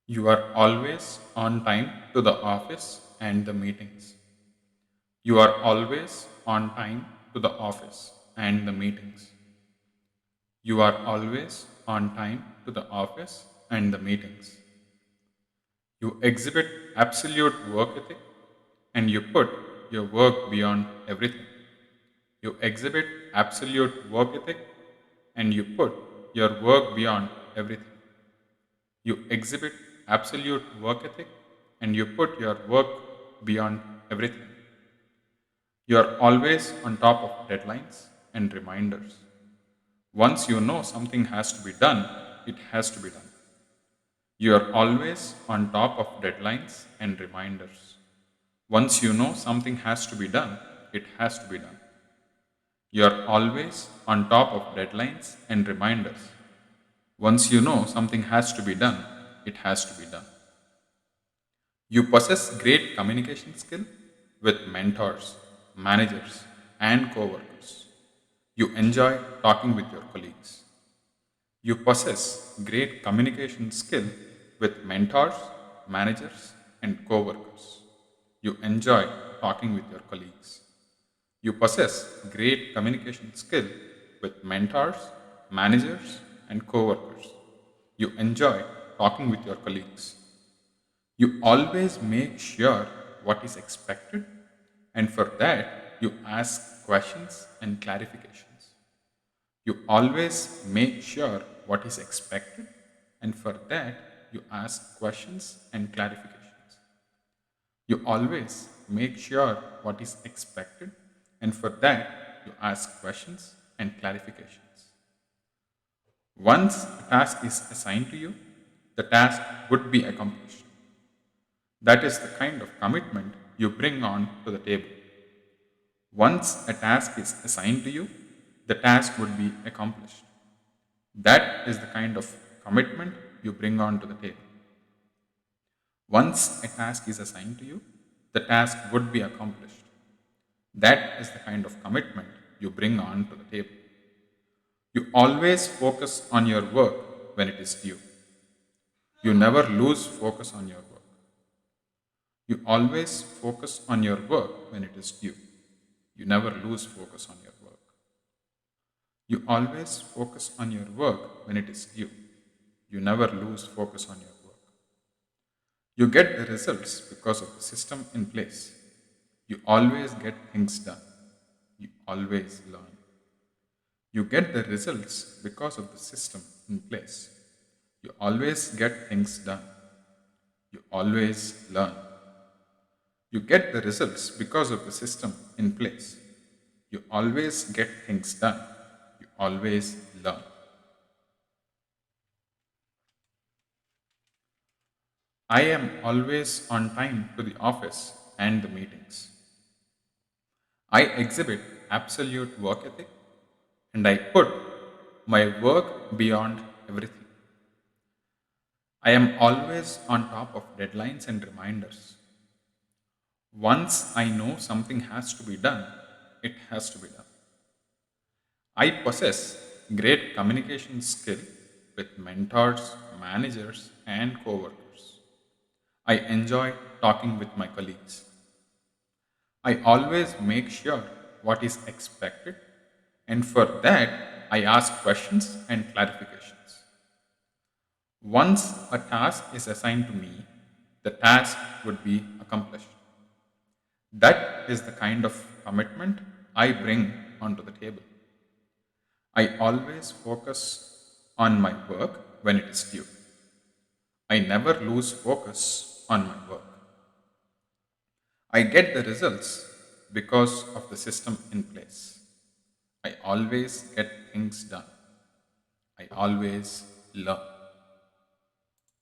You are always on time to the office and the meetings. You are always on time to the office and the meetings. You are always on time to the office and the meetings. You exhibit absolute work ethic and you put your work beyond everything. You exhibit absolute work ethic and you put your work beyond everything. You exhibit absolute work ethic and you put your work beyond everything. You are always on top of deadlines and reminders. Once you know something has to be done, it has to be done. You are always on top of deadlines and reminders. Once you know something has to be done, it has to be done. You are always on top of deadlines and reminders. Once you know something has to be done, it has to be done. You possess great communication skill with mentors, managers, and coworkers. You enjoy talking with your colleagues. You possess great communication skill with mentors, managers, and coworkers. You enjoy talking with your colleagues. You possess great communication skill with mentors, managers, and coworkers. You enjoy talking with your colleagues. You always make sure what is expected, and for that, you ask questions and clarifications. You always make sure what is expected, and for that, you ask questions and clarifications. You always make sure what is expected, and for that, you ask questions and clarifications. Once a task is assigned to you, the task would be accomplished. That is the kind of commitment you bring on to the table. Once a task is assigned to you, the task would be accomplished. That is the kind of commitment you bring on to the table. Once a task is assigned to you, the task would be accomplished. That is the kind of commitment you bring on to the table. You always focus on your work when it is due. You never lose focus on your work. You always focus on your work when it is due. You never lose focus on your work. You always focus on your work when it is due. You never lose focus on your work. You get the results because of the system in place. You always get things done. You always learn. You get the results because of the system in place. You always get things done. You always learn. You get the results because of the system in place. You always get things done. You always learn. I am always on time to the office and the meetings. I exhibit absolute work ethic and I put my work beyond everything. I am always on top of deadlines and reminders. Once I know something has to be done, it has to be done. I possess great communication skill with mentors, managers, and coworkers. I enjoy talking with my colleagues. I always make sure what is expected, and for that, I ask questions and clarifications. Once a task is assigned to me, the task would be accomplished. That is the kind of commitment I bring onto the table. I always focus on my work when it is due. I never lose focus on my work. I get the results because of the system in place. I always get things done. I always learn.